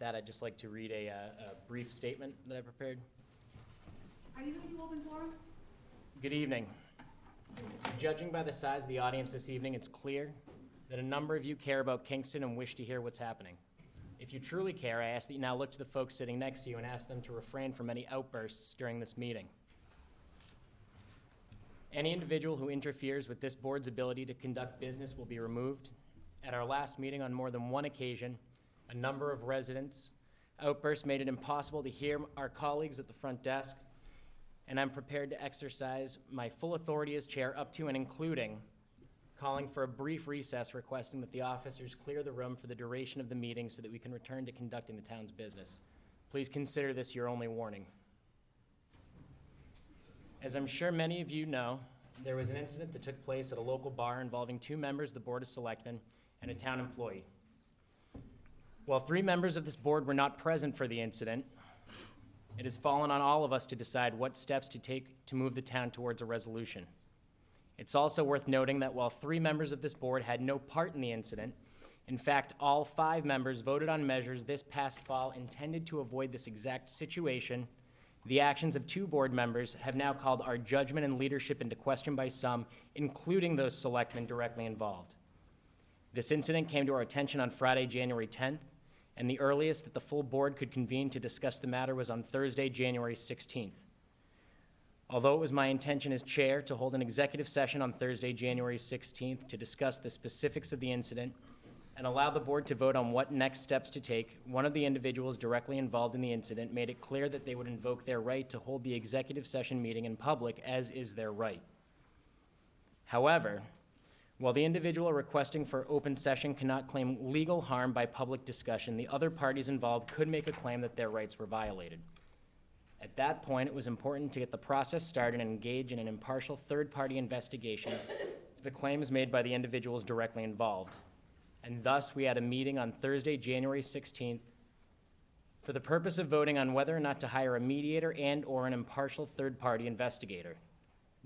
that, I'd just like to read a brief statement that I prepared. Are you going to do open forum? Good evening. Judging by the size of the audience this evening, it's clear that a number of you care about Kingston and wish to hear what's happening. If you truly care, I ask that you now look to the folks sitting next to you and ask them to refrain from any outbursts during this meeting. Any individual who interferes with this board's ability to conduct business will be removed. At our last meeting, on more than one occasion, a number of residents' outbursts made it impossible to hear our colleagues at the front desk, and I'm prepared to exercise my full authority as chair up to and including calling for a brief recess, requesting that the officers clear the room for the duration of the meeting so that we can return to conducting the town's business. Please consider this your only warning. As I'm sure many of you know, there was an incident that took place at a local bar involving 2 members of the Board of Selectmen and a town employee. While 3 members of this board were not present for the incident, it has fallen on all of us to decide what steps to take to move the town towards a resolution. It's also worth noting that while 3 members of this board had no part in the incident, in fact, all 5 members voted on measures this past fall intended to avoid this exact situation. The actions of 2 board members have now called our judgment and leadership into question by some, including those selectmen directly involved. This incident came to our attention on Friday, January 10th, and the earliest that the full board could convene to discuss the matter was on Thursday, January 16th. Although it was my intention as chair to hold an executive session on Thursday, January 16th to discuss the specifics of the incident and allow the board to vote on what next steps to take, one of the individuals directly involved in the incident made it clear that they would invoke their right to hold the executive session meeting in public, as is their right. However, while the individual requesting for open session cannot claim legal harm by public discussion, the other parties involved could make a claim that their rights were violated. At that point, it was important to get the process started and engage in an impartial third-party investigation to the claims made by the individuals directly involved. And thus, we had a meeting on Thursday, January 16th, for the purpose of voting on whether or not to hire a mediator and/or an impartial third-party investigator.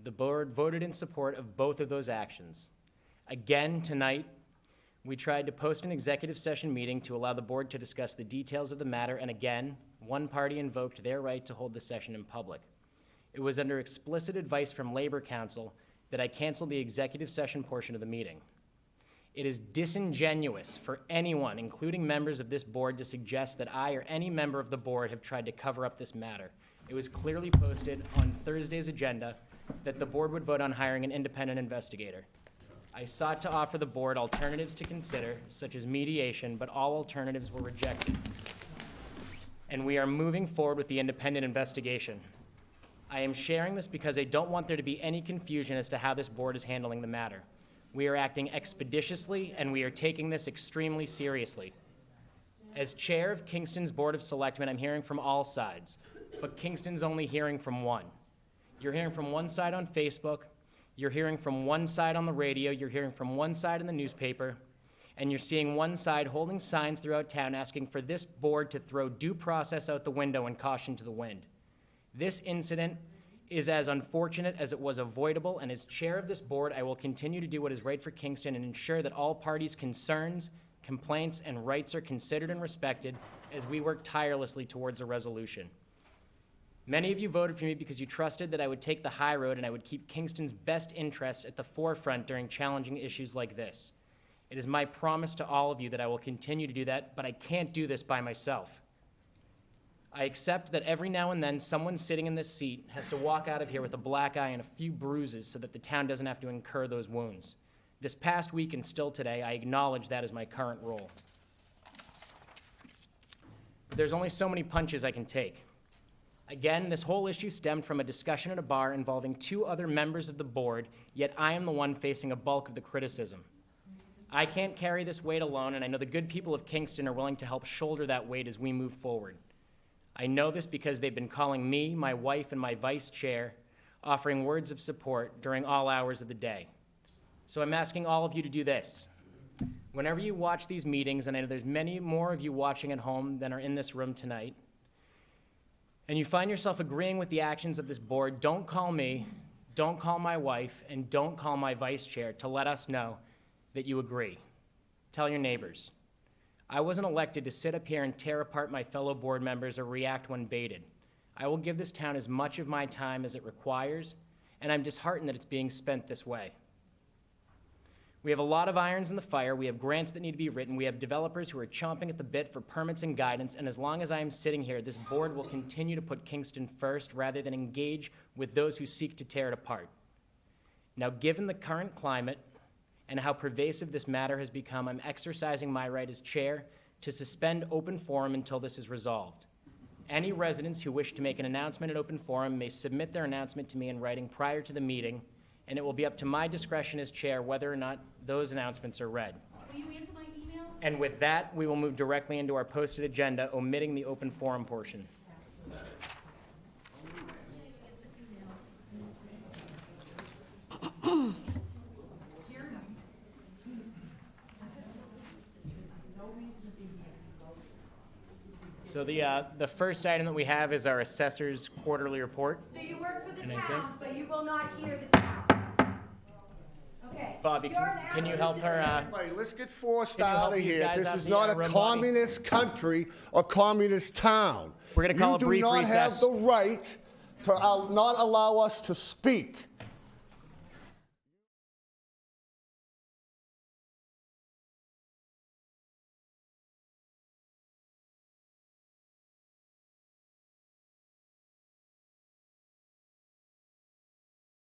The board voted in support of both of those actions. Again, tonight, we tried to post an executive session meeting to allow the board to discuss the details of the matter, and again, one party invoked their right to hold the session in public. It was under explicit advice from Labor Council that I canceled the executive session portion of the meeting. It is disingenuous for anyone, including members of this board, to suggest that I or any member of the board have tried to cover up this matter. It was clearly posted on Thursday's agenda that the board would vote on hiring an independent investigator. I sought to offer the board alternatives to consider, such as mediation, but all alternatives were rejected. And we are moving forward with the independent investigation. I am sharing this because I don't want there to be any confusion as to how this board is handling the matter. We are acting expeditiously, and we are taking this extremely seriously. As chair of Kingston's Board of Selectmen, I'm hearing from all sides, but Kingston's only hearing from one. You're hearing from one side on Facebook, you're hearing from one side on the radio, you're hearing from one side in the newspaper, and you're seeing one side holding signs throughout town asking for this board to throw due process out the window and caution to the wind. This incident is as unfortunate as it was avoidable, and as chair of this board, I will continue to do what is right for Kingston and ensure that all parties' concerns, complaints, and rights are considered and respected as we work tirelessly towards a resolution. Many of you voted for me because you trusted that I would take the high road and I would keep Kingston's best interests at the forefront during challenging issues like this. It is my promise to all of you that I will continue to do that, but I can't do this by myself. I accept that every now and then someone sitting in this seat has to walk out of here with a black eye and a few bruises so that the town doesn't have to incur those wounds. This past week and still today, I acknowledge that as my current role. But there's only so many punches I can take. Again, this whole issue stemmed from a discussion at a bar involving 2 other members of the board, yet I am the one facing a bulk of the criticism. I can't carry this weight alone, and I know the good people of Kingston are willing to help shoulder that weight as we move forward. I know this because they've been calling me, my wife, and my vice chair, offering words of support during all hours of the day. So I'm asking all of you to do this. Whenever you watch these meetings, and I know there's many more of you watching at home than are in this room tonight, and you find yourself agreeing with the actions of this board, don't call me, don't call my wife, and don't call my vice chair to let us know that you agree. Tell your neighbors. I wasn't elected to sit up here and tear apart my fellow board members or react when baited. I will give this town as much of my time as it requires, and I'm disheartened that it's being spent this way. We have a lot of irons in the fire, we have grants that need to be written, we have developers who are chomping at the bit for permits and guidance, and as long as I am sitting here, this board will continue to put Kingston first rather than engage with those who seek to tear it apart. Now, given the current climate and how pervasive this matter has become, I'm exercising my right as chair to suspend open forum until this is resolved. Any residents who wish to make an announcement at open forum may submit their announcement to me in writing prior to the meeting, and it will be up to my discretion as chair whether or not those announcements are read. Will you answer my email? And with that, we will move directly into our posted agenda, omitting the open forum portion. So the first item that we have is our assessor's quarterly report. So you work for the And I town, but you will not hear the town. Okay. Bobby, You're an can you active help her? Everybody, let's get forced Can you help out of these here. guys This out is in not the a room, Bobby? communist country or communist town. We're gonna call a brief You do not have recess. the right to not allow us to speak.